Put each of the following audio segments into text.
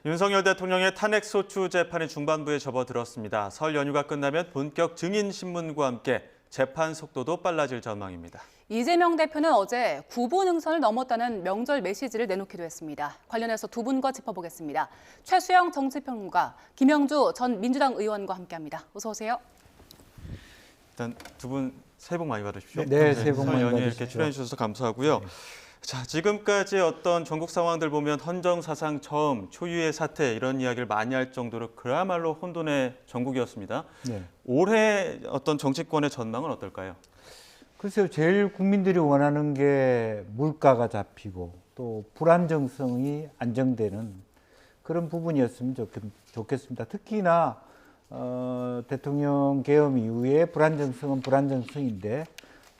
윤석열 대통령의 탄핵소추 재판이 중반부에 접어들었습니다. 설 연휴가 끝나면 본격 증인 신문과 함께 재판 속도도 빨라질 전망입니다. 이재명 대표는 어제 구보능선을 넘었다는 명절 메시지를 내놓기도 했습니다. 관련해서 두 분과 짚어보겠습니다. 최수영 정치평론가, 김영주 전 민주당 의원과 함께합니다. 어서 오세요. 일단 두 분 새해 복 많이 받으십시오. 네, 새해 복 많이 설 연휴에 받으십시오. 이렇게 출연해 주셔서 감사하고요. 네. 자, 지금까지 어떤 전국 상황들 보면 헌정사상 처음 초유의 사태 이런 이야기를 많이 할 정도로 그야말로 혼돈의 전국이었습니다. 네. 올해 어떤 정치권의 전망은 어떨까요? 글쎄요, 제일 국민들이 원하는 게 물가가 잡히고 또 불안정성이 안정되는 그런 부분이었으면 좋겠습니다. 특히나 대통령 계엄 이후에 불안정성은 불안정성인데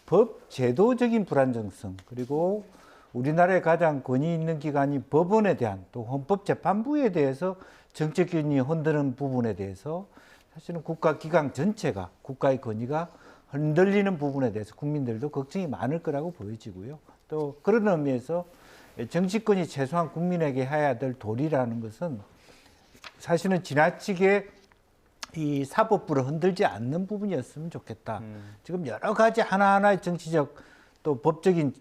법 제도적인 불안정성 그리고 우리나라의 가장 권위 있는 기관이 법원에 대한 또 헌법재판부에 대해서 정책균이 흔드는 부분에 대해서 사실은 국가기관 전체가 국가의 권위가 흔들리는 부분에 대해서 국민들도 걱정이 많을 거라고 보여지고요. 또 그런 의미에서 정치권이 최소한 국민에게 해야 될 도리라는 것은 사실은 지나치게 이 사법부를 흔들지 않는 부분이었으면 좋겠다. 지금 여러 가지 하나하나의 정치적 또 법적인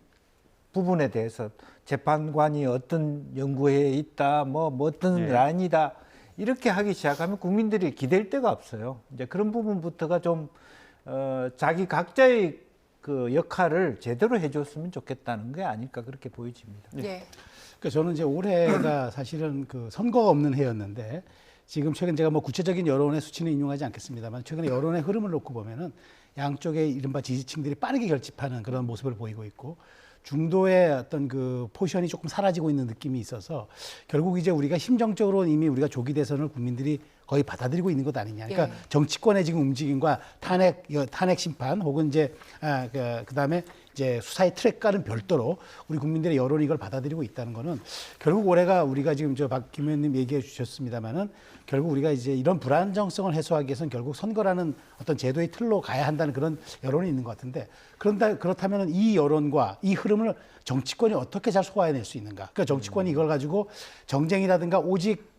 부분에 대해서 재판관이 어떤 연구에 있다, 뭐 어떤 라인이다 이렇게 하기 시작하면 국민들이 기댈 데가 없어요. 이제 그런 부분부터가 좀 자기 각자의 그 역할을 제대로 해줬으면 좋겠다는 게 아닐까 그렇게 보여집니다. 예. 그러니까 저는 이제 올해가 사실은 그 선거가 없는 해였는데 지금 최근 제가 뭐 구체적인 여론의 수치는 인용하지 않겠습니다만 최근에 여론의 흐름을 놓고 보면은 양쪽의 이른바 지지층들이 빠르게 결집하는 그런 모습을 보이고 있고 중도의 어떤 그 포션이 조금 사라지고 있는 느낌이 있어서 결국 이제 우리가 심정적으로 이미 우리가 조기 대선을 국민들이 거의 받아들이고 있는 것 아니냐. 그러니까 정치권의 지금 움직임과 탄핵 심판 혹은 이제 그다음에 이제 수사의 트랙과는 별도로 우리 국민들의 여론이 이걸 받아들이고 있다는 거는 결국 올해가 우리가 지금 저 김 의원님 얘기해 주셨습니다마는 결국 우리가 이제 이런 불안정성을 해소하기 위해서는 결국 선거라는 어떤 제도의 틀로 가야 한다는 그런 여론이 있는 것 같은데 그렇다면 이 여론과 이 흐름을 정치권이 어떻게 잘 소화해낼 수 있는가? 그러니까 정치권이 이걸 가지고 정쟁이라든가 오직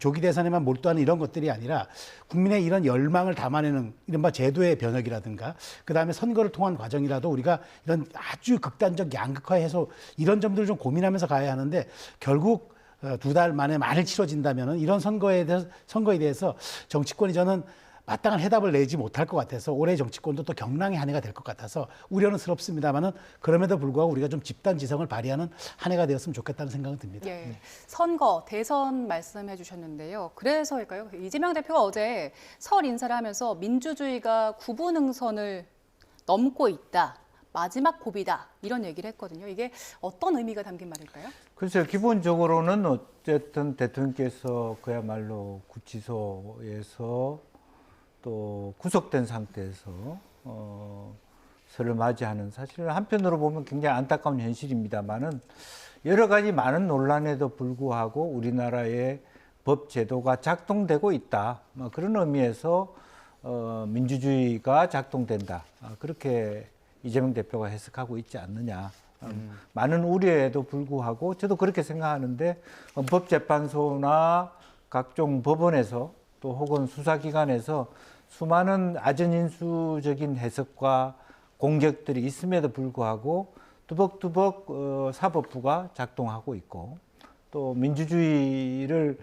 조기 대선에만 몰두하는 이런 것들이 아니라 국민의 이런 열망을 담아내는 이른바 제도의 변혁이라든가 그다음에 선거를 통한 과정이라도 우리가 이런 아주 극단적 양극화 해소 이런 점들을 좀 고민하면서 가야 하는데 결국 두 달 만에 많이 치러진다면은 이런 선거에 대해서 정치권이 저는 마땅한 해답을 내지 못할 것 같아서 올해 정치권도 또 경랑의 한 해가 될 것 같아서 우려는 스럽습니다만은 그럼에도 불구하고 우리가 좀 집단지성을 발휘하는 한 해가 되었으면 좋겠다는 생각은 듭니다. 예. 선거, 대선 말씀해 주셨는데요. 그래서일까요? 이재명 대표가 어제 설 인사를 하면서 민주주의가 구보능선을 넘고 있다. 마지막 고비다. 이런 얘기를 했거든요. 이게 어떤 의미가 담긴 말일까요? 글쎄요, 기본적으로는 어쨌든 대통령께서 그야말로 구치소에서 또 구속된 상태에서 설을 맞이하는 사실은 한편으로 보면 굉장히 안타까운 현실입니다만은 여러 가지 많은 논란에도 불구하고 우리나라의 법 제도가 작동되고 있다. 그런 의미에서 민주주의가 작동된다. 그렇게 이재명 대표가 해석하고 있지 않느냐. 많은 우려에도 불구하고 저도 그렇게 생각하는데 헌법재판소나 각종 법원에서 또 혹은 수사기관에서 수많은 아전인수적인 해석과 공격들이 있음에도 불구하고 두벅두벅 사법부가 작동하고 있고 또 민주주의를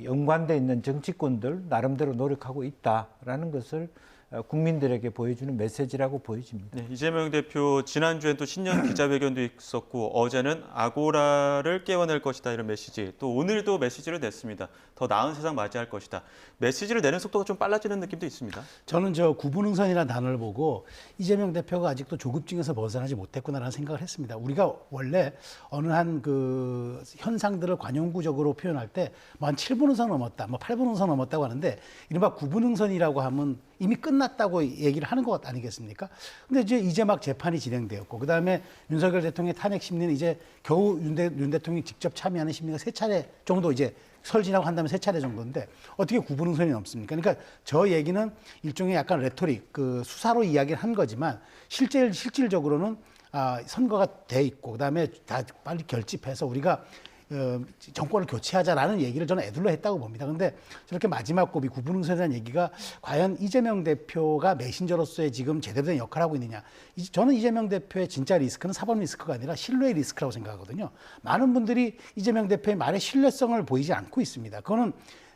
연관돼 있는 정치권들 나름대로 노력하고 있다라는 것을 국민들에게 보여주는 메시지라고 보여집니다. 네, 이재명 대표 지난주엔 또 신년 기자회견도 있었고 어제는 아고라를 깨워낼 것이다 이런 메시지 또 오늘도 메시지를 냈습니다. 더 나은 세상 맞이할 것이다. 메시지를 내는 속도가 좀 빨라지는 느낌도 있습니다. 저는 저 구분응선이라는 단어를 보고 이재명 대표가 아직도 조급증에서 벗어나지 못했구나라는 생각을 했습니다. 우리가 원래 어느 한 그 현상들을 관용구적으로 표현할 때 뭐 한 7분응선 넘었다, 뭐 8분응선 넘었다고 하는데 이른바 구분응선이라고 하면 이미 끝났다고 얘기를 하는 것 아니겠습니까? 근데 이제 막 재판이 진행되었고 그다음에 윤석열 대통령의 탄핵 심리는 이제 겨우 윤 대통령이 직접 참여하는 심리가 3차례 정도 이제 설 지나고 한다면 3차례 정도인데 어떻게 구분응선이 넘습니까? 그러니까 저 얘기는 일종의 약간 레토릭, 그 수사로 이야기를 한 거지만 실질적으로는 선거가 돼 있고 그다음에 다 빨리 결집해서 우리가 정권을 교체하자라는 얘기를 저는 애둘러 했다고 봅니다. 그런데 저렇게 마지막 고비 구분응선에 대한 얘기가 과연 이재명 대표가 메신저로서의 지금 제대로 된 역할을 하고 있느냐. 저는 이재명 대표의 진짜 리스크는 사법 리스크가 아니라 신뢰의 리스크라고 생각하거든요. 많은 분들이 이재명 대표의 말에 신뢰성을 보이지 않고 있습니다. 그거는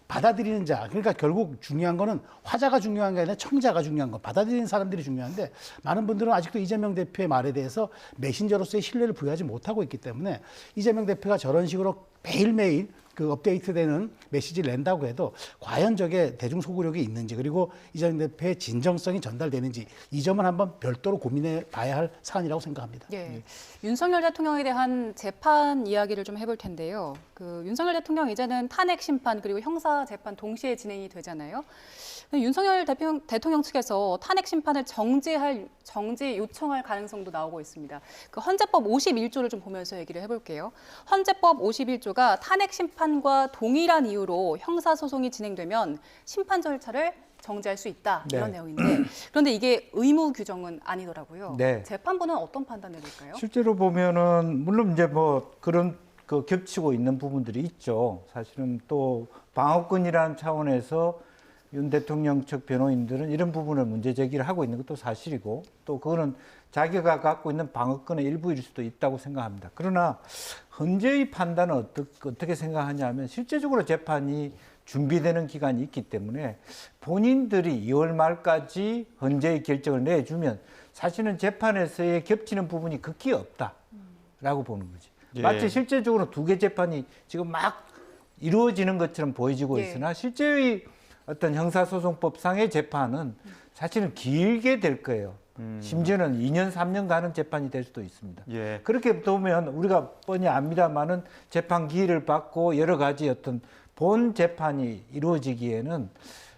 받아들이는 자, 그러니까 결국 중요한 거는 화자가 중요한 게 아니라 청자가 중요한 거, 받아들이는 사람들이 중요한데 많은 분들은 아직도 이재명 대표의 말에 대해서 메신저로서의 신뢰를 부여하지 못하고 있기 때문에 이재명 대표가 저런 식으로 매일매일 그 업데이트되는 메시지를 낸다고 해도 과연 저게 대중 소구력이 있는지 그리고 이재명 대표의 진정성이 전달되는지 이 점은 한번 별도로 고민해 봐야 할 사안이라고 생각합니다. 예. 윤석열 대통령에 대한 재판 이야기를 좀 해볼 텐데요. 그 윤석열 대통령 이제는 탄핵 심판 그리고 형사 재판 동시에 진행이 되잖아요. 윤석열 대통령 측에서 탄핵 심판을 정지 요청할 가능성도 나오고 있습니다. 그 헌재법 51조를 좀 보면서 얘기를 해볼게요. 헌재법 51조가 탄핵 심판과 동일한 이유로 형사 소송이 진행되면 심판 절차를 정지할 수 있다 이런 네. 내용인데 그런데 이게 의무 규정은 아니더라고요. 네. 재판부는 어떤 판단을 내릴까요? 실제로 보면은 물론 이제 뭐 그런 그 겹치고 있는 부분들이 있죠. 사실은 또 방어권이라는 차원에서 윤 대통령 측 변호인들은 이런 부분을 문제 제기를 하고 있는 것도 사실이고 또 그거는 자기가 갖고 있는 방어권의 일부일 수도 있다고 생각합니다. 그러나 헌재의 판단은 어떻게 생각하냐면 실제적으로 재판이 준비되는 기간이 있기 때문에 본인들이 2월 말까지 헌재의 결정을 내주면 사실은 재판에서의 겹치는 부분이 극히 없다라고 보는 거지. 예. 마치 실제적으로 두 개 재판이 지금 막 이루어지는 것처럼 보여지고 예. 있으나 실제의 어떤 형사소송법상의 재판은 사실은 길게 될 거예요. 심지어는 2년, 3년 가는 재판이 될 수도 있습니다. 예. 그렇게 보면 우리가 뻔히 압니다만은 재판 기일을 받고 여러 가지 어떤 본 재판이 이루어지기에는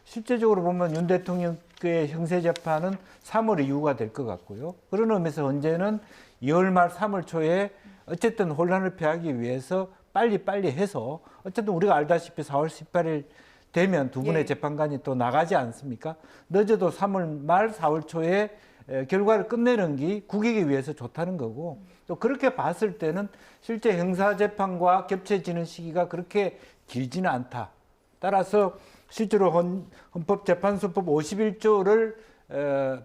실제적으로 보면 윤 대통령의 형사 재판은 3월 이후가 될 것 같고요. 그런 의미에서 헌재는 2월 말 3월 초에 어쨌든 혼란을 피하기 위해서 빨리 해서 어쨌든 우리가 알다시피 4월 18일 되면 두 분의 예. 재판관이 또 나가지 않습니까? 늦어도 3월 말 4월 초에 결과를 끝내는 게 국익에 위해서 좋다는 거고 또 그렇게 봤을 때는 실제 형사재판과 겹쳐지는 시기가 그렇게 길지는 않다. 따라서 실제로 헌법재판소법 51조를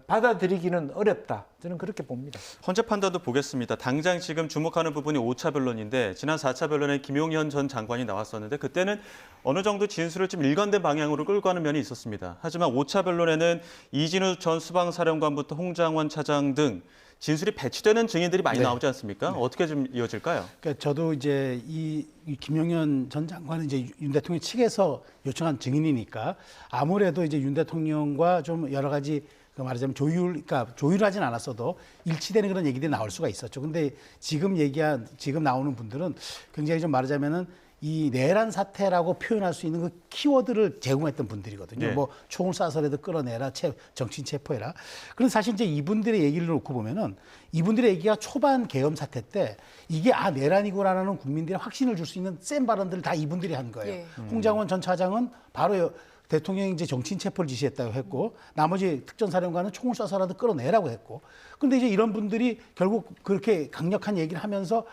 받아들이기는 어렵다. 저는 그렇게 봅니다. 헌재 판단도 보겠습니다. 당장 지금 주목하는 부분이 5차 변론인데 지난 4차 변론에 김용현 전 장관이 나왔었는데 그때는 어느 정도 진술을 좀 일관된 방향으로 끌고 가는 면이 있었습니다. 하지만 5차 변론에는 이진우 전 수방사령관부터 홍장원 차장 등 진술이 배치되는 증인들이 많이 네. 나오지 않습니까? 어떻게 좀 이어질까요? 그러니까 저도 이제 이 김용현 전 장관은 이제 윤 대통령 측에서 요청한 증인이니까 아무래도 이제 윤 대통령과 좀 여러 가지 그 말하자면 그러니까 조율하진 않았어도 일치되는 그런 얘기들이 나올 수가 있었죠. 근데 지금 나오는 분들은 굉장히 좀 말하자면은 이 내란 사태라고 표현할 수 있는 그 키워드를 제공했던 분들이거든요. 네. 뭐 총을 쏴서라도 끌어내라, 정치인 체포해라. 그런데 사실 이제 이분들의 얘기를 놓고 보면은 이분들의 얘기가 초반 계엄 사태 때 이게 내란이구나라는 국민들의 확신을 줄 수 있는 센 발언들을 다 이분들이 한 거예요. 예. 홍장원 전 차장은 바로 대통령이 이제 정치인 체포를 지시했다고 했고 나머지 특전사령관은 총을 쏴서라도 끌어내라고 했고 근데 이제 이런 분들이 결국 그렇게 강력한 얘기를 하면서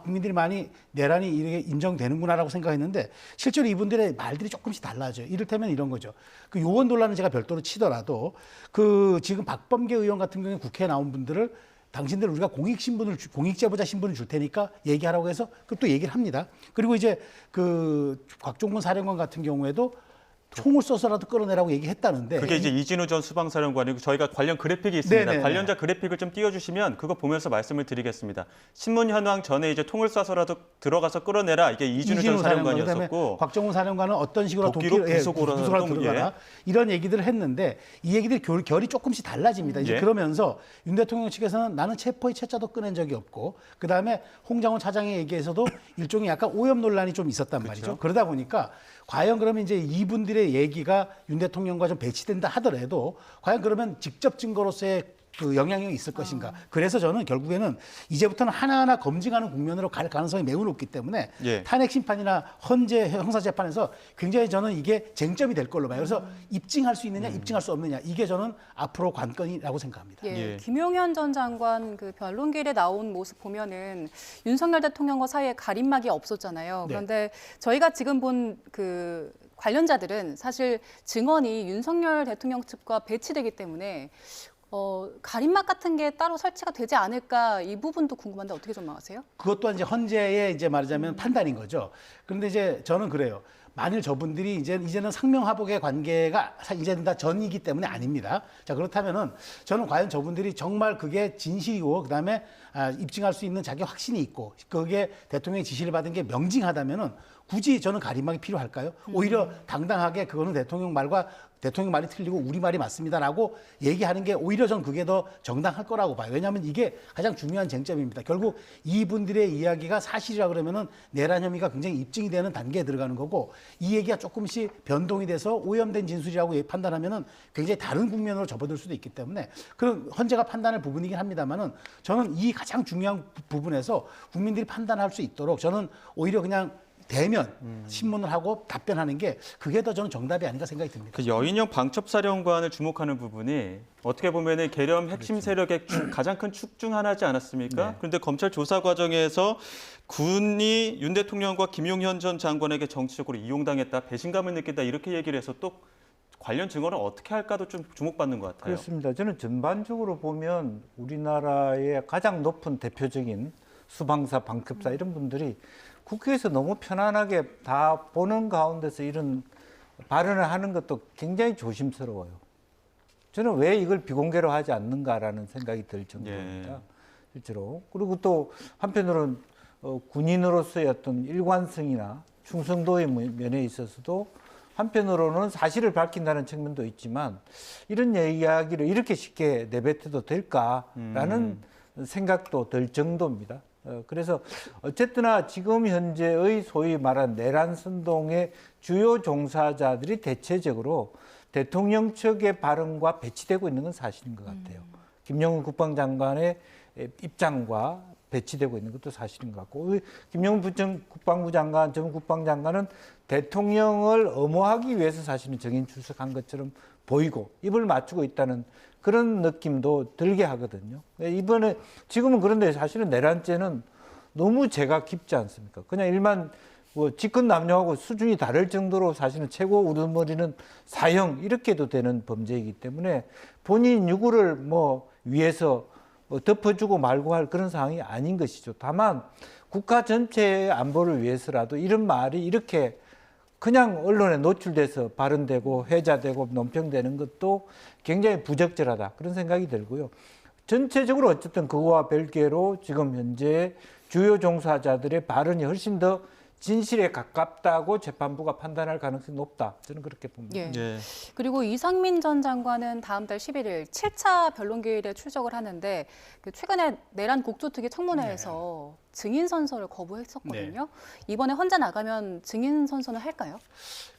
국민들이 많이 내란이 이렇게 인정되는구나라고 생각했는데 실제로 이분들의 말들이 조금씩 달라져요. 이를테면 이런 거죠. 그 요원 논란은 제가 별도로 치더라도 그 지금 박범계 의원 같은 경우에 국회에 나온 분들을 당신들 우리가 공익제보자 신분을 줄 테니까 얘기하라고 해서 그것도 얘기를 합니다. 그리고 이제 그 곽종근 사령관 같은 경우에도 총을 쏘서라도 끌어내라고 얘기했다는데 그게 이제 이진우 전 수방사령관이고 저희가 관련 그래픽이 있습니다. 네네네. 관련자 그래픽을 좀 띄워주시면 그거 보면서 말씀을 드리겠습니다. 신문 현황 전에 이제 통을 쏴서라도 들어가서 끌어내라 이게 이진우 전 사령관이었었고 그다음에 곽정훈 사령관은 어떤 식으로 도끼로 구속으로 들어가라 이런 얘기들을 했는데 이 얘기들이 결이 조금씩 달라집니다. 이제 예. 그러면서 윤 대통령 측에서는 나는 체포의 채자도 꺼낸 적이 없고 그다음에 홍장원 차장의 얘기에서도 일종의 약간 오염 논란이 좀 있었단 말이죠. 그러다 보니까 과연 그러면 이제 이분들의 얘기가 윤 대통령과 좀 배치된다 하더라도 과연 그러면 직접 증거로서의 그 영향력이 있을 것인가. 그래서 저는 결국에는 이제부터는 하나하나 검증하는 국면으로 갈 가능성이 매우 높기 때문에 예. 탄핵 심판이나 헌재 형사재판에서 굉장히 저는 이게 쟁점이 될 걸로 봐요. 그래서 입증할 수 있느냐, 입증할 수 없느냐 이게 저는 앞으로 관건이라고 생각합니다. 예, 예. 김용현 전 장관 그 변론길에 나온 모습 보면은 윤석열 대통령과 사이에 가림막이 없었잖아요. 네. 그런데 저희가 지금 본 그 관련자들은 사실 증언이 윤석열 대통령 측과 배치되기 때문에 가림막 같은 게 따로 설치가 되지 않을까 이 부분도 궁금한데 어떻게 전망하세요? 그것 또한 이제 헌재의 이제 말하자면 판단인 거죠. 그런데 이제 저는 그래요. 만일 저분들이 이제는 상명하복의 관계가 이제는 다 전이기 때문에 아닙니다. 자, 그렇다면은 저는 과연 저분들이 정말 그게 진실이고 그다음에 입증할 수 있는 자기 확신이 있고 그게 대통령의 지시를 받은 게 명징하다면은 굳이 저는 가림막이 필요할까요? 오히려 당당하게 그거는 대통령 말이 틀리고 우리 말이 맞습니다라고 얘기하는 게 오히려 전 그게 더 정당할 거라고 봐요. 왜냐하면 이게 가장 중요한 쟁점입니다. 결국 이분들의 이야기가 사실이라 그러면은 내란 혐의가 굉장히 입증이 되는 단계에 들어가는 거고 이 얘기가 조금씩 변동이 돼서 오염된 진술이라고 판단하면은 굉장히 다른 국면으로 접어들 수도 있기 때문에 그런 헌재가 판단할 부분이긴 합니다만은 저는 이 가장 중요한 부분에서 국민들이 판단할 수 있도록 저는 오히려 그냥 대면 신문을 하고 답변하는 게 그게 더 저는 정답이 아닌가 생각이 듭니다. 그 여인영 방첩사령관을 주목하는 부분이 어떻게 보면은 계엄 핵심 세력의 가장 큰 축 중 하나지 않았습니까? 네. 그런데 검찰 조사 과정에서 군이 윤 대통령과 김용현 전 장관에게 정치적으로 이용당했다, 배신감을 느낀다 이렇게 얘기를 해서 또 관련 증언을 어떻게 할까도 좀 주목받는 것 같아요. 그렇습니다. 저는 전반적으로 보면 우리나라의 가장 높은 대표적인 수방사, 방첩사 이런 분들이 국회에서 너무 편안하게 다 보는 가운데서 이런 발언을 하는 것도 굉장히 조심스러워요. 저는 왜 이걸 비공개로 하지 않는가라는 생각이 들 정도입니다. 예. 실제로. 그리고 또 한편으로는 군인으로서의 어떤 일관성이나 충성도의 면에 있어서도 한편으로는 사실을 밝힌다는 측면도 있지만 이런 이야기를 이렇게 쉽게 내뱉어도 될까라는 생각도 들 정도입니다. 그래서 어쨌거나 지금 현재의 소위 말한 내란 선동의 주요 종사자들이 대체적으로 대통령 측의 발언과 배치되고 있는 건 사실인 것 같아요. 김영훈 국방장관의 입장과 배치되고 있는 것도 사실인 것 같고 김영훈 국방부 장관, 전 국방장관은 대통령을 엄호하기 위해서 사실은 정인 출석한 것처럼 보이고 입을 맞추고 있다는 그런 느낌도 들게 하거든요. 이번에 지금은 그런데 사실은 내란죄는 너무 죄가 깊지 않습니까? 그냥 일반 직권 남용하고 수준이 다를 정도로 사실은 최고 우두머리는 사형 이렇게도 되는 범죄이기 때문에 본인 유구를 위해서 덮어주고 말고 할 그런 상황이 아닌 것이죠. 다만 국가 전체의 안보를 위해서라도 이런 말이 이렇게 그냥 언론에 노출돼서 발언되고 회자되고 논평되는 것도 굉장히 부적절하다 그런 생각이 들고요. 전체적으로 어쨌든 그거와 별개로 지금 현재 주요 종사자들의 발언이 훨씬 더 진실에 가깝다고 재판부가 판단할 가능성이 높다. 저는 그렇게 봅니다. 예. 예. 그리고 이상민 전 장관은 다음 달 11일 7차 변론기일에 출석을 하는데 최근에 내란 국조특위 청문회에서 증인 선서를 거부했었거든요. 이번에 헌재 나가면 증인 선서는 할까요?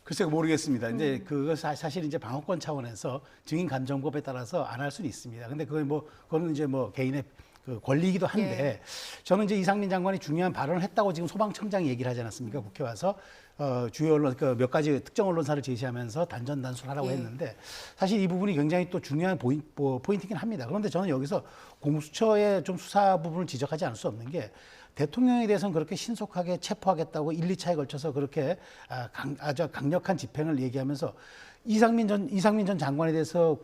글쎄요, 모르겠습니다. 이제 그거 사실 이제 방어권 차원에서 증인 간정법에 따라서 안 할 수는 있습니다. 근데 그거는 이제 개인의 그 권리이기도 한데 저는 이제 이상민 장관이 중요한 발언을 했다고 지금 소방청장이 얘기를 하지 않았습니까? 국회 와서 주요 언론 몇 가지 특정 언론사를 제시하면서 단전단술하라고 했는데 사실 이 부분이 굉장히 또 중요한 포인트이긴 합니다. 그런데 저는 여기서 공수처의 좀 수사 부분을 지적하지 않을 수 없는 게 대통령에 대해서는 그렇게 신속하게 체포하겠다고 1, 2차에 걸쳐서 그렇게 아주 강력한 집행을 얘기하면서 이상민 전 장관에 대해서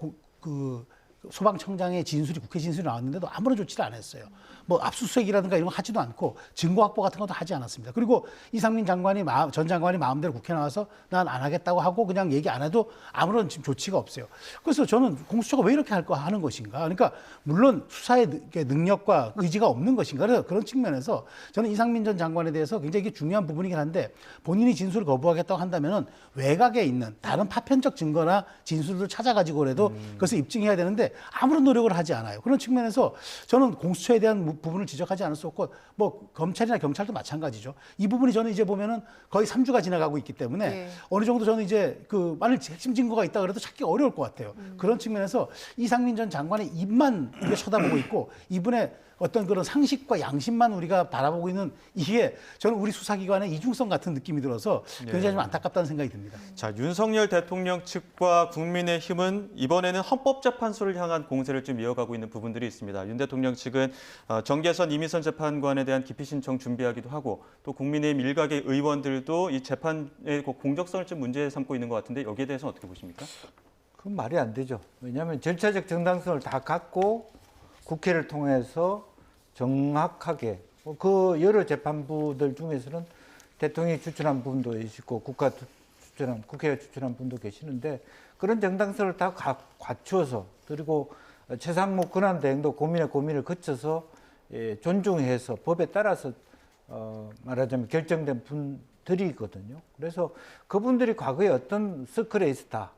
소방청장의 진술이 국회 진술이 나왔는데도 아무런 조치를 안 했어요. 압수수색이라든가 이런 거 하지도 않고 증거 확보 같은 것도 하지 않았습니다. 그리고 이상민 전 장관이 마음대로 국회 나와서 난 안 하겠다고 하고 그냥 얘기 안 해도 아무런 지금 조치가 없어요. 그래서 저는 공수처가 왜 이렇게 하는 것인가? 그러니까 물론 수사의 능력과 의지가 없는 것인가? 그래서 그런 측면에서 저는 이상민 전 장관에 대해서 굉장히 이게 중요한 부분이긴 한데 본인이 진술을 거부하겠다고 한다면은 외곽에 있는 다른 파편적 증거나 진술을 찾아가지고라도 그것을 입증해야 되는데 아무런 노력을 하지 않아요. 그런 측면에서 저는 공수처에 대한 부분을 지적하지 않을 수 없고 뭐 검찰이나 경찰도 마찬가지죠. 이 부분이 저는 이제 보면은 거의 3주가 지나가고 있기 때문에 네. 어느 정도 저는 이제 그 만일 핵심 증거가 있다 그래도 찾기 어려울 것 같아요. 그런 측면에서 이상민 전 장관의 입만 우리가 쳐다보고 있고 이분의 어떤 그런 상식과 양심만 우리가 바라보고 있는 이게 저는 우리 수사기관의 이중성 같은 느낌이 들어서 굉장히 좀 안타깝다는 생각이 듭니다. 자, 윤석열 대통령 측과 국민의힘은 이번에는 헌법재판소를 향한 공세를 좀 이어가고 있는 부분들이 있습니다. 윤 대통령 측은 정계선 이미선 재판관에 대한 기피 신청 준비하기도 하고 또 국민의힘 일각의 의원들도 이 재판의 공정성을 좀 문제 삼고 있는 것 같은데 여기에 대해서는 어떻게 보십니까? 그건 말이 안 되죠. 왜냐하면 절차적 정당성을 다 갖고 국회를 통해서 정확하게 그 여러 재판부들 중에서는 대통령이 추천한 분도 계시고 국회가 추천한 분도 계시는데 그런 정당성을 다 갖추어서 그리고 최상목 권한대행도 고민을 거쳐서 존중해서 법에 따라서 말하자면 결정된 분들이거든요. 그래서 그분들이 과거에 어떤 서클에 있었다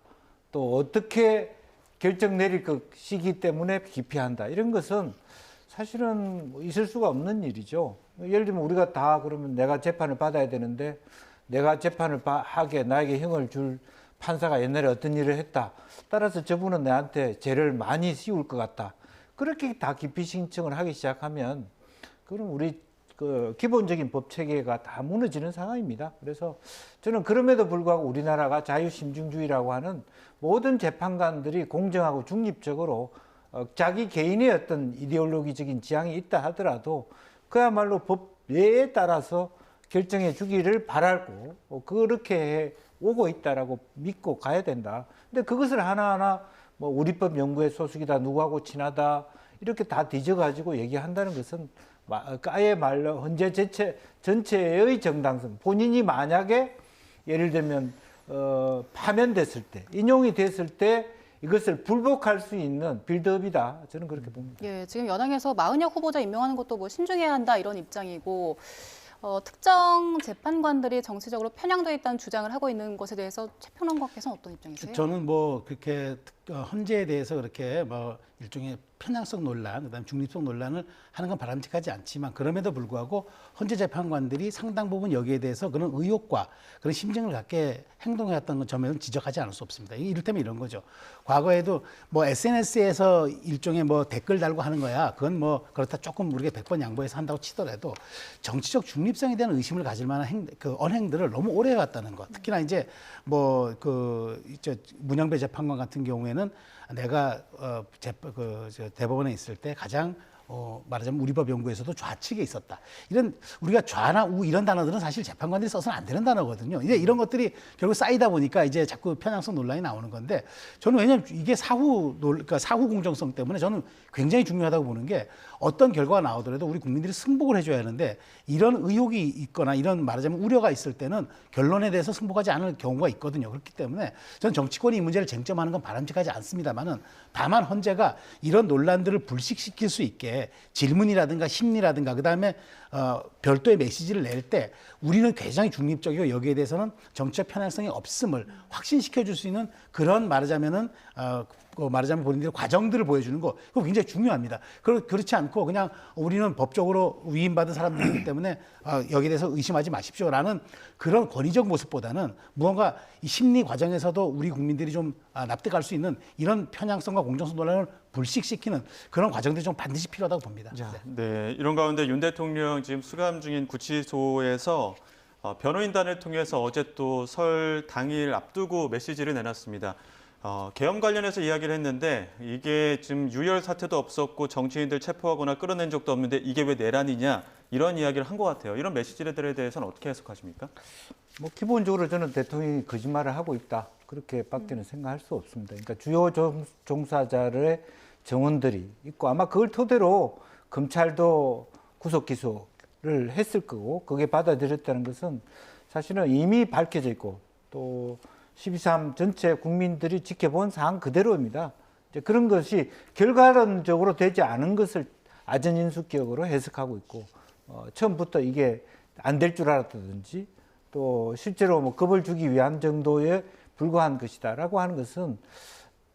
또 어떻게 결정 내릴 것이기 때문에 기피한다 이런 것은 사실은 있을 수가 없는 일이죠. 예를 들면 우리가 다 그러면 내가 재판을 받아야 되는데 내가 재판을 하게 나에게 형을 줄 판사가 옛날에 어떤 일을 했다. 따라서 저분은 내한테 죄를 많이 씌울 것 같다. 그렇게 다 기피 신청을 하기 시작하면 그럼 우리 그 기본적인 법 체계가 다 무너지는 상황입니다. 그래서 저는 그럼에도 불구하고 우리나라가 자유심증주의라고 하는 모든 재판관들이 공정하고 중립적으로 자기 개인의 어떤 이데올로기적인 지향이 있다 하더라도 그야말로 법에 따라서 결정해 주기를 바라고 그렇게 해 오고 있다라고 믿고 가야 된다. 근데 그것을 하나하나 뭐 우리법 연구회 소속이다, 누구하고 친하다 이렇게 다 뒤져가지고 얘기한다는 것은 아예 말로 헌재 전체의 정당성. 본인이 만약에 예를 들면 파면됐을 때, 인용이 됐을 때 이것을 불복할 수 있는 빌드업이다. 저는 그렇게 봅니다. 예, 지금 여당에서 마은혁 후보자 임명하는 것도 뭐 신중해야 한다 이런 입장이고 특정 재판관들이 정치적으로 편향돼 있다는 주장을 하고 있는 것에 대해서 최 평론가께서는 어떤 입장이세요? 저는 뭐 그렇게 헌재에 대해서 그렇게 뭐 일종의 편향성 논란, 그다음 중립성 논란을 하는 건 바람직하지 않지만 그럼에도 불구하고 헌재 재판관들이 상당 부분 여기에 대해서 그런 의혹과 그런 심증을 갖게 행동해왔던 점에는 지적하지 않을 수 없습니다. 이를테면 이런 거죠. 과거에도 뭐 SNS에서 일종의 뭐 댓글 달고 하는 거야. 그건 뭐 그렇다 조금 우리가 100번 양보해서 한다고 치더라도 정치적 중립성에 대한 의심을 가질 만한 그 언행들을 너무 오래 해왔다는 것. 특히나 이제 뭐 문영배 재판관 같은 경우에는 내가 대법원에 있을 때 가장 말하자면 우리법 연구에서도 좌측에 있었다. 이런 우리가 좌나 우 이런 단어들은 사실 재판관들이 써서는 안 되는 단어거든요. 이제 이런 것들이 결국 쌓이다 보니까 이제 자꾸 편향성 논란이 나오는 건데 저는 왜냐하면 이게 그러니까 사후 공정성 때문에 저는 굉장히 중요하다고 보는 게 어떤 결과가 나오더라도 우리 국민들이 승복을 해줘야 하는데 이런 의혹이 있거나 이런 말하자면 우려가 있을 때는 결론에 대해서 승복하지 않을 경우가 있거든요. 그렇기 때문에 저는 정치권이 이 문제를 쟁점하는 건 바람직하지 않습니다만은 다만 헌재가 이런 논란들을 불식시킬 수 있게 질문이라든가 심리라든가 그다음에 별도의 메시지를 낼 때 우리는 굉장히 중립적이고 여기에 대해서는 정치적 편향성이 없음을 확신시켜 줄 수 있는 그런 말하자면 본인들의 과정들을 보여주는 거 그거 굉장히 중요합니다. 그렇지 않고 그냥 우리는 법적으로 위임받은 사람들이기 때문에 여기에 대해서 의심하지 마십시오라는 그런 권위적 모습보다는 무언가 이 심리 과정에서도 우리 국민들이 좀 납득할 수 있는 이런 편향성과 공정성 논란을 불식시키는 그런 과정들이 좀 반드시 필요하다고 봅니다. 네, 이런 가운데 윤 대통령 지금 수감 중인 구치소에서 변호인단을 통해서 어제 또 설 당일 앞두고 메시지를 내놨습니다. 계엄 관련해서 이야기를 했는데 이게 지금 유혈 사태도 없었고 정치인들 체포하거나 끌어낸 적도 없는데 이게 왜 내란이냐 이런 이야기를 한 것 같아요. 이런 메시지들에 대해서는 어떻게 해석하십니까? 뭐 기본적으로 저는 대통령이 거짓말을 하고 있다 그렇게밖에는 생각할 수 없습니다. 그러니까 주요 종사자의 정원들이 있고 아마 그걸 토대로 검찰도 구속 기소를 했을 거고 그게 받아들였다는 것은 사실은 이미 밝혀져 있고 또 12.3 전체 국민들이 지켜본 사안 그대로입니다. 이제 그런 것이 결과론적으로 되지 않은 것을 아전인수격으로 해석하고 있고 처음부터 이게 안 될 줄 알았다든지 또 실제로 뭐 겁을 주기 위한 정도에 불과한 것이다라고 하는 것은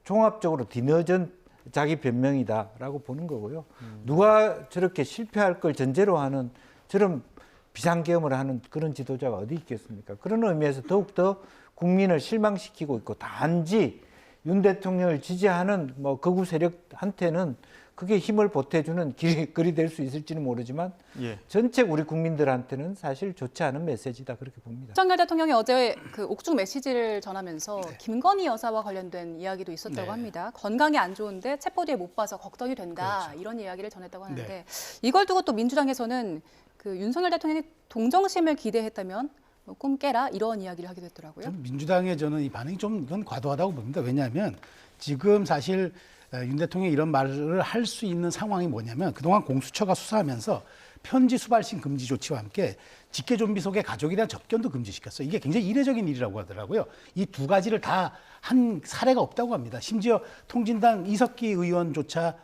종합적으로 뒤늦은 자기 변명이다라고 보는 거고요. 누가 저렇게 실패할 걸 전제로 하는 저런 비상계엄을 하는 그런 지도자가 어디 있겠습니까? 그런 의미에서 더욱더 국민을 실망시키고 있고, 단지 윤 대통령을 지지하는 뭐 극우 세력한테는 그게 힘을 보태주는 길이 될 수 있을지는 모르지만 예. 전체 우리 국민들한테는 사실 좋지 않은 메시지다, 그렇게 봅니다. 윤석열 대통령이 어제 그 옥중 메시지를 전하면서 네. 김건희 여사와 관련된 이야기도 있었다고 네. 합니다. 건강이 안 좋은데 체포뒤에 못 봐서 걱정이 된다. 그렇죠. 이런 이야기를 전했다고 하는데 네. 이걸 두고 또 민주당에서는 그 윤석열 대통령이 동정심을 기대했다면 뭐 꿈 깨라 이런 이야기를 하기도 했더라고요. 저는 민주당의 저는 이 반응이 좀 이건 과도하다고 봅니다. 왜냐하면 지금 사실 윤 대통령이 이런 말을 할 수 있는 상황이 뭐냐면 그동안 공수처가 수사하면서 편지 수발신 금지 조치와 함께 직계 좀비 속의 가족에 대한 접견도 금지시켰어요. 이게 굉장히 이례적인 일이라고 하더라고요. 이 두 가지를 다 한 사례가 없다고 합니다. 심지어 통진당 이석기 의원조차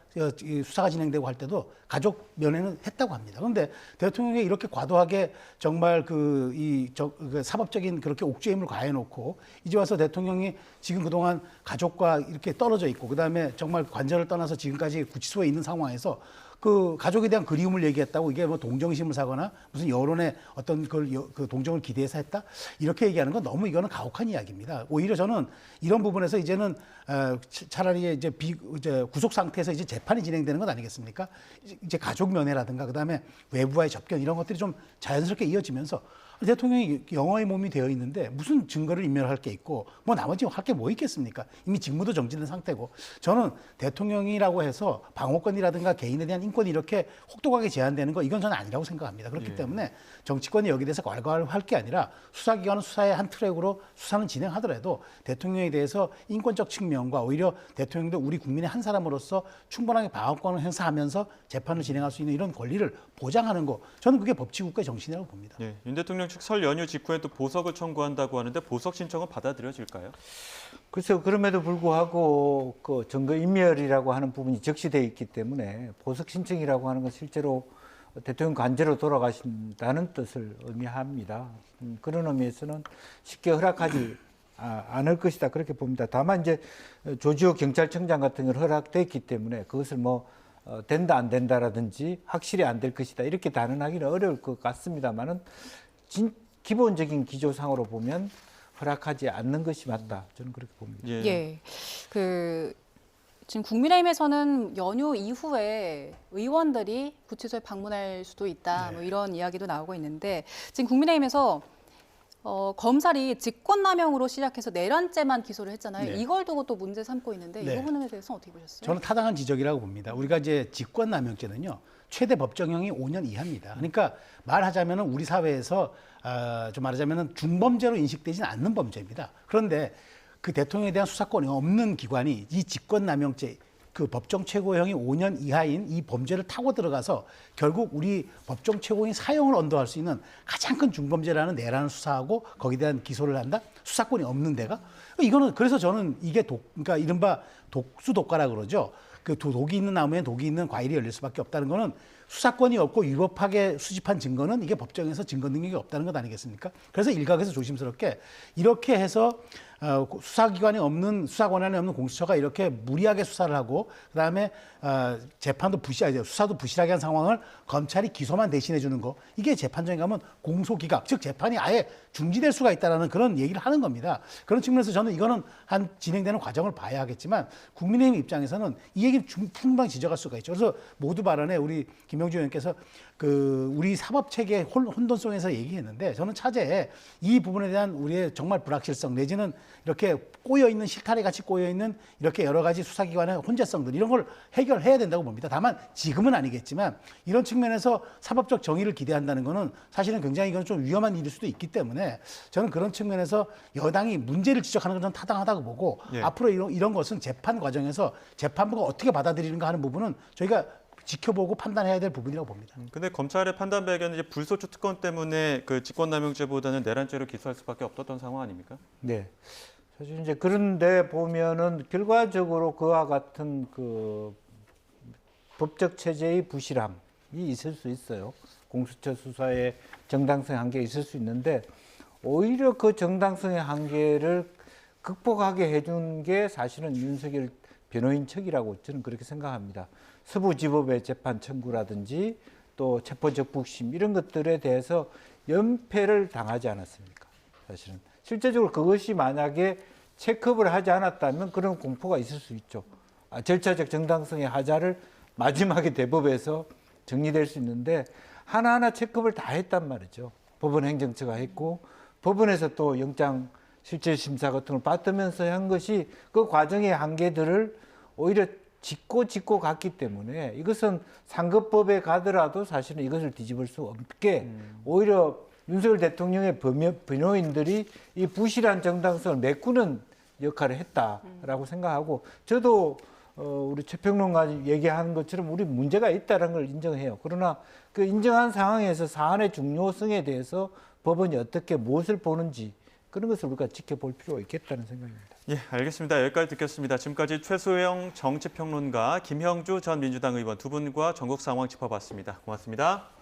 수사가 진행되고 할 때도 가족 면회는 했다고 합니다. 그런데 대통령이 이렇게 과도하게 정말 그 사법적인 그렇게 옥죄임을 가해놓고 이제 와서 대통령이 지금 그동안 가족과 이렇게 떨어져 있고 그다음에 정말 관절을 떠나서 지금까지 구치소에 있는 상황에서 그 가족에 대한 그리움을 얘기했다고 이게 뭐 동정심을 사거나 무슨 여론의 어떤 그 동정을 기대해서 했다 이렇게 얘기하는 건 너무 이거는 가혹한 이야기입니다. 오히려 저는 이런 부분에서 이제는 차라리 이제 구속 상태에서 이제 재판이 진행되는 것 아니겠습니까? 이제 가족 면회라든가 그다음에 외부와의 접견 이런 것들이 좀 자연스럽게 이어지면서 대통령이 영어의 몸이 되어 있는데 무슨 증거를 인멸할 게 있고 뭐 나머지 할 게 뭐 있겠습니까? 이미 직무도 정지된 상태고 저는 대통령이라고 해서 방어권이라든가 개인에 대한 인권이 이렇게 혹독하게 제한되는 거 이건 저는 아니라고 생각합니다. 그렇기 때문에 정치권이 여기에 대해서 괄괄할 게 아니라 수사기관은 수사의 한 트랙으로 수사는 진행하더라도 대통령에 대해서 인권적 측면과 오히려 대통령도 우리 국민의 한 사람으로서 충분하게 방어권을 행사하면서 재판을 진행할 수 있는 이런 권리를 보장하는 거 저는 그게 법치국가의 정신이라고 봅니다. 예. 윤 대통령 측 설 연휴 직후에 또 보석을 청구한다고 하는데 보석 신청은 받아들여질까요? 글쎄요, 그럼에도 불구하고 그 증거인멸이라고 하는 부분이 적시되어 있기 때문에 보석 신청이라고 하는 건 실제로 대통령 관제로 돌아가신다는 뜻을 의미합니다. 그런 의미에서는 쉽게 허락하지 않을 것이다, 그렇게 봅니다. 다만 이제 조지호 경찰청장 같은 걸 허락됐기 때문에 그것을 뭐 된다 안 된다라든지 확실히 안 될 것이다 이렇게 단언하기는 어려울 것 같습니다만은 기본적인 기조상으로 보면 허락하지 않는 것이 맞다, 저는 그렇게 봅니다. 예. 예. 그 지금 국민의힘에서는 연휴 이후에 의원들이 구치소에 방문할 수도 있다. 뭐 이런 이야기도 나오고 있는데 지금 국민의힘에서 검찰이 직권남용으로 시작해서 내란죄만 기소를 했잖아요. 네. 이걸 두고 또 문제 삼고 있는데 이 네. 부분에 대해서는 어떻게 보셨어요? 저는 타당한 지적이라고 봅니다. 우리가 이제 직권남용죄는요 최대 법정형이 5년 이하입니다. 그러니까 말하자면 우리 사회에서 좀 말하자면 중범죄로 인식되지는 않는 범죄입니다. 그런데 그 대통령에 대한 수사권이 없는 기관이 이 직권남용죄 그 법정 최고형이 5년 이하인 이 범죄를 타고 들어가서 결국 우리 법정 최고인 사형을 언도할 수 있는 가장 큰 중범죄라는 내란을 수사하고 거기에 대한 기소를 한다? 수사권이 없는 데가? 이거는 그래서 저는 이게 그러니까 이른바 독수독가라 그러죠. 그 독이 있는 나무에 독이 있는 과일이 열릴 수밖에 없다는 거는 수사권이 없고 유법하게 수집한 증거는 이게 법정에서 증거 능력이 없다는 것 아니겠습니까? 그래서 일각에서 조심스럽게 이렇게 해서 수사기관이 없는 수사 권한이 없는 공수처가 이렇게 무리하게 수사를 하고 그다음에 재판도 수사도 부실하게 한 상황을 검찰이 기소만 대신해 주는 거 이게 재판정에 가면 공소기각 즉 재판이 아예 중지될 수가 있다라는 그런 얘기를 하는 겁니다. 그런 측면에서 저는 이거는 한 진행되는 과정을 봐야 하겠지만 국민의힘 입장에서는 이 얘기를 충분히 지적할 수가 있죠. 그래서 모두 발언에 우리 김영주 의원께서 그 우리 사법 체계의 혼돈성에서 얘기했는데 저는 차제에 이 부분에 대한 우리의 정말 불확실성 내지는 이렇게 꼬여 있는 실타래 같이 꼬여 있는 이렇게 여러 가지 수사기관의 혼재성들 이런 걸 해결해야 된다고 봅니다. 다만 지금은 아니겠지만 이런 측면에서 사법적 정의를 기대한다는 것은 사실은 굉장히 이건 좀 위험한 일일 수도 있기 때문에 저는 그런 측면에서 여당이 문제를 지적하는 건 저는 타당하다고 보고 예. 앞으로 이런 것은 재판 과정에서 재판부가 어떻게 받아들이는가 하는 부분은 저희가 지켜보고 판단해야 될 부분이라고 봅니다. 근데 검찰의 판단 배경은 이제 불소추 특권 때문에 그 직권남용죄보다는 내란죄로 기소할 수밖에 없었던 상황 아닙니까? 네. 사실 이제 그런데 보면은 결과적으로 그와 같은 그 법적 체제의 부실함이 있을 수 있어요. 공수처 수사의 정당성의 한계가 있을 수 있는데 오히려 그 정당성의 한계를 극복하게 해준 게 사실은 윤석열 변호인 측이라고 저는 그렇게 생각합니다. 서부지법의 재판 청구라든지 또 체포적북심 이런 것들에 대해서 연패를 당하지 않았습니까? 사실은 실제적으로 그것이 만약에 체크업을 하지 않았다면 그런 공포가 있을 수 있죠. 절차적 정당성의 하자를 마지막에 대법에서 정리될 수 있는데 하나하나 체크업을 다 했단 말이죠. 법원 행정처가 했고 법원에서 또 영장 실질심사 같은 걸 받으면서 한 것이 그 과정의 한계들을 오히려 짚고 갔기 때문에 이것은 상급법에 가더라도 사실은 이것을 뒤집을 수 없게 오히려 윤석열 대통령의 변호인들이 이 부실한 정당성을 메꾸는 역할을 했다라고 생각하고 저도 우리 최평론가 얘기하는 것처럼 우리 문제가 있다는 걸 인정해요. 그러나 그 인정한 상황에서 사안의 중요성에 대해서 법원이 어떻게 무엇을 보는지 그런 것을 우리가 지켜볼 필요가 있겠다는 생각입니다. 예, 알겠습니다. 여기까지 듣겠습니다. 지금까지 최소영 정치평론가, 김형주 전 민주당 의원 두 분과 전국 상황 짚어봤습니다. 고맙습니다.